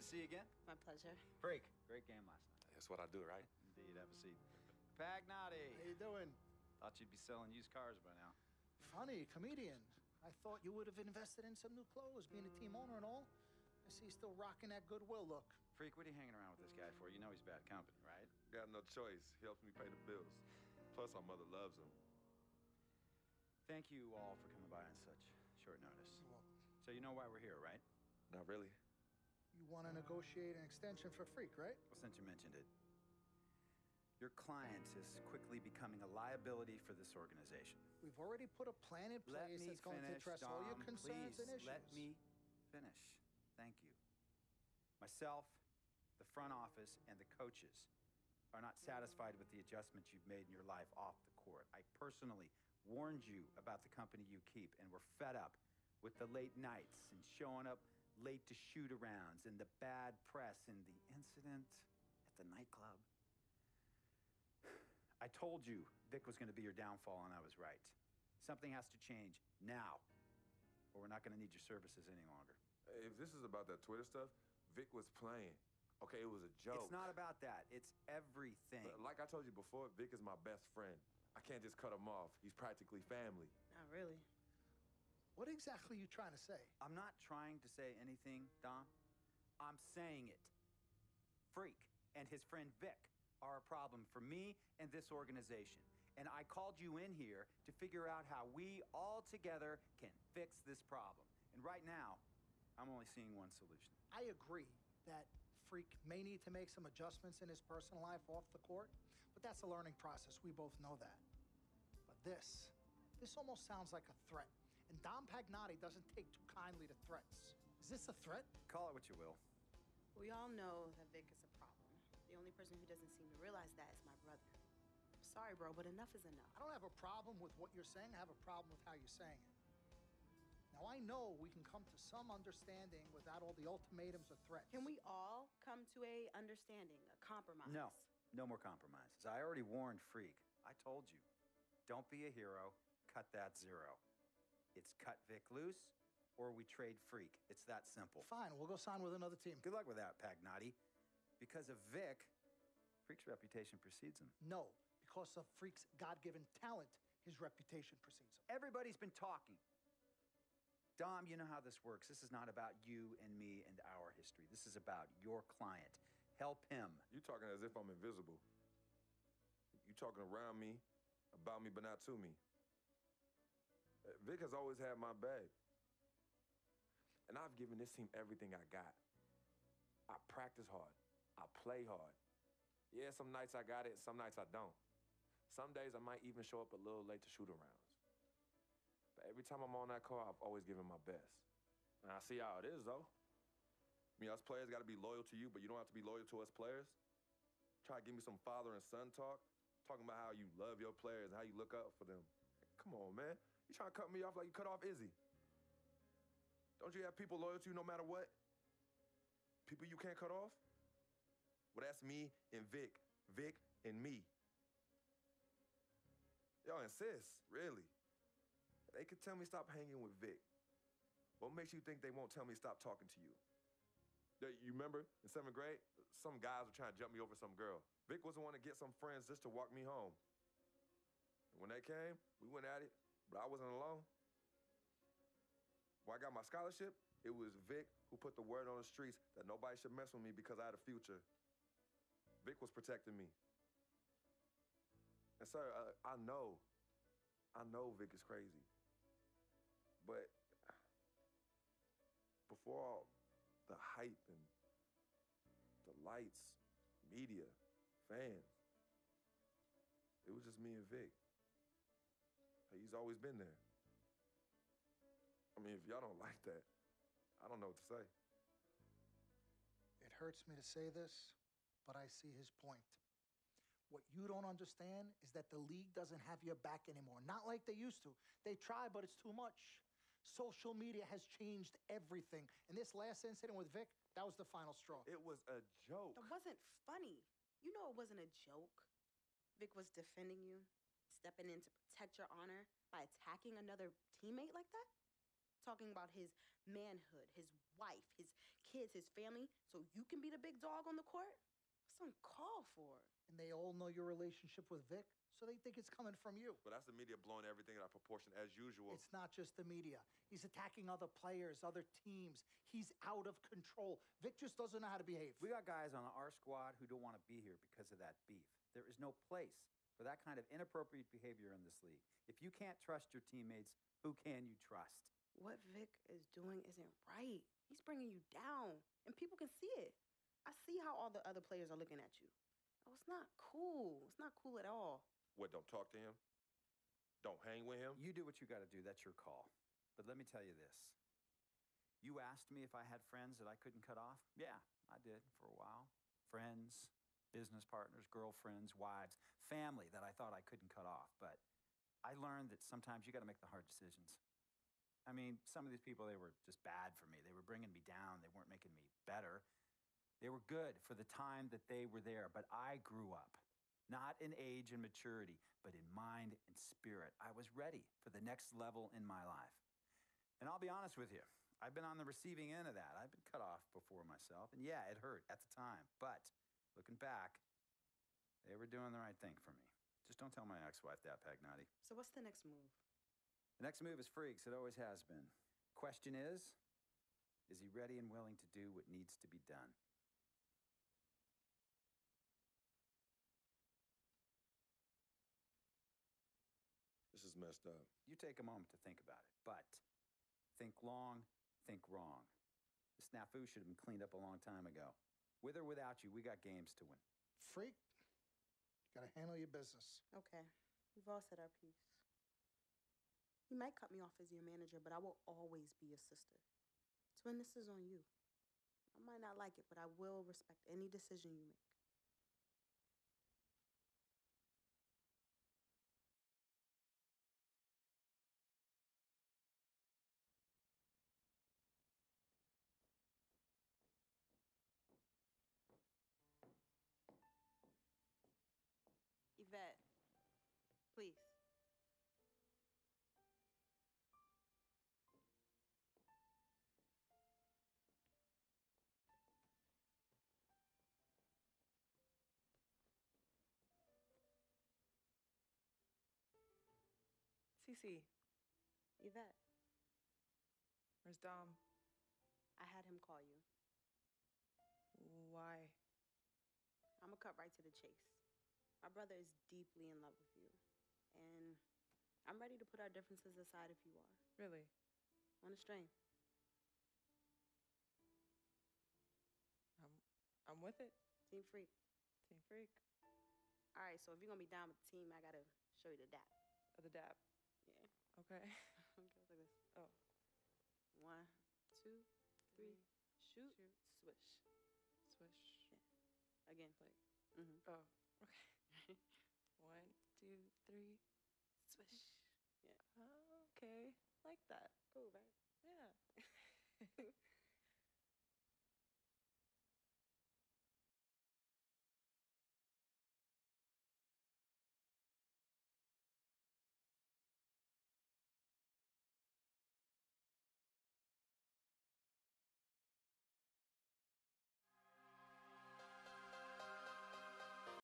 to see you again. My pleasure. Freak, great game last night. That's what I do, right? Indeed, have a seat. Pagnotti. How you doing? Thought you'd be selling used cars by now. Funny, comedian. I thought you would have invested in some new clothes, being a team owner and all. I see you still rocking that Goodwill look. Freak, what are you hanging around with this guy for? You know he's bad company, right? Got no choice. He helps me pay the bills. Plus, our mother loves him. Thank you all for coming by on such short notice. You're welcome. So you know why we're here, right? Not really. You want to negotiate an extension for Freak, right? Well, since you mentioned it, your client is quickly becoming a liability for this organization. We've already put a plan in place that's going to address all your concerns and issues. Let me finish. Thank you. Myself, the front office, and the coaches are not satisfied with the adjustments you've made in your life off the court. I personally warned you about the company you keep, and we're fed up with the late nights and showing up late to shoot-arounds and the bad press and the incident at the nightclub. I told you Vic was going to be your downfall, and I was right. Something has to change now, or we're not going to need your services any longer. If this is about that Twitter stuff, Vic was playing. Okay, it was a joke. It's not about that. It's everything. But like I told you before, Vic is my best friend. I can't just cut him off. He's practically family. Not really. What exactly are you trying to say? I'm not trying to say anything, Dom. I'm saying it. Freak and his friend Vic are a problem for me and this organization. And I called you in here to figure out how we all together can fix this problem. And right now, I'm only seeing one solution. I agree that Freak may need to make some adjustments in his personal life off the court, but that's a learning process. We both know that. But this almost sounds like a threat. And Dom Pagnotti doesn't take too kindly to threats. Is this a threat? Call it what you will. We all know that Vic is a problem. The only person who doesn't seem to realize that is my brother. I'm sorry, bro, but enough is enough. I don't have a problem with what you're saying. I have a problem with how you're saying it. Now, I know we can come to some understanding without all the ultimatums or threats. Can we all come to a understanding, a compromise? No, no more compromises. I already warned Freak. I told you, don't be a hero, cut that zero. It's cut Vic loose, or we trade Freak. It's that simple. Fine, we'll go sign with another team. Good luck with that, Pagnotti. Because of Vic, Freak's reputation precedes him. No, because of Freak's God-given talent, his reputation precedes him. Everybody's been talking. Dom, you know how this works. This is not about you and me and our history. This is about your client. Help him. You talking as if I'm invisible. You talking around me, about me, but not to me. Vic has always had my back. And I've given this team everything I got. I practice hard. I play hard. Yeah, some nights I got it, some nights I don't. Some days I might even show up a little late to shoot-arounds. But every time I'm on that call, I've always given my best. And I see how it is, though. I mean, us players got to be loyal to you, but you don't have to be loyal to us players. Try to give me some father and son talk, talking about how you love your players and how you look up for them. Come on, man. You trying to cut me off like you cut off Izzy. Don't you have people loyal to you no matter what? People you can't cut off? Well, that's me and Vic. Vic and me. Y'all insist, really. They could tell me stop hanging with Vic. What makes you think they won't tell me stop talking to you? You remember in 7th grade, some guys were trying to jump me over some girl. Vic was the one to get some friends just to walk me home. And when they came, we went at it, but I wasn't alone. When I got my scholarship, it was Vic who put the word on the streets that nobody should mess with me because I had a future. Vic was protecting me. And sir, I know Vic is crazy. But before all the hype and the lights, media, fans, it was just me and Vic. He's always been there. I mean, if y'all don't like that, I don't know what to say. It hurts me to say this, but I see his point. What you don't understand is that the league doesn't have your back anymore. Not like they used to. They try, but it's too much. Social media has changed everything. And this last incident with Vic, that was the final straw. It was a joke. That wasn't funny. You know it wasn't a joke. Vic was defending you, stepping in to protect your honor by attacking another teammate like that. talking about his manhood, his wife, his kids, his family, so you can be the big dog on the court? That's uncalled for. And they all know your relationship with Vic, so they think it's coming from you. But that's the media blowing everything out of proportion as usual. It's not just the media. He's attacking other players, other teams. He's out of control. Vic just doesn't know how to behave. We got guys on our squad who don't want to be here because of that beef. There is no place for that kind of inappropriate behavior in this league. If you can't trust your teammates, who can you trust? What Vic is doing isn't right. He's bringing you down, and people can see it. I see how all the other players are looking at you. Oh, it's not cool. It's not cool at all. What, don't talk to him? Don't hang with him? You do what you got to do. That's your call. But let me tell you this. You asked me if I had friends that I couldn't cut off? Yeah, I did for a while. Friends, business partners, girlfriends, wives, family that I thought I couldn't cut off. But I learned that sometimes you got to make the hard decisions. I mean, some of these people, they were just bad for me. They were bringing me down. They weren't making me better. They were good for the time that they were there, but I grew up. Not in age and maturity, but in mind and spirit. I was ready for the next level in my life. And I'll be honest with you, I've been on the receiving end of that. I've been cut off before myself, and yeah, it hurt at the time. But looking back, they were doing the right thing for me. Just don't tell my ex-wife that, Pagnotti. So what's the next move? The next move is Freaks. It always has been. Question is he ready and willing to do what needs to be done? This is messed up. You take a moment to think about it, but think long, think wrong. The snafu should have been cleaned up a long time ago. With or without you, we got games to win. Freak, you gotta handle your business. Okay, we've all said our piece. You might cut me off as your manager, but I will always be your sister. Twin, this is on you. I might not like it, but I will respect any decision you make. Yvette, please. Cece, Yvette, where's Dom? I had him call you. Why? I'm gonna cut right to the chase. My brother is deeply in love with you, and I'm ready to put our differences aside if you are. Really? On a string. I'm with it. Team Freak. Team Freak. All right, so if you're gonna be down with the team, I gotta show you the dap. The dab. Yeah. Okay. Okay, like this. Oh. 1, 2, 3, shoot, swish. Swish. Yeah. Again. Like. Mm-hmm. Oh. Okay. 1, 2, 3. Swish. Yeah. Oh, okay. Like that. Cool, right? Yeah.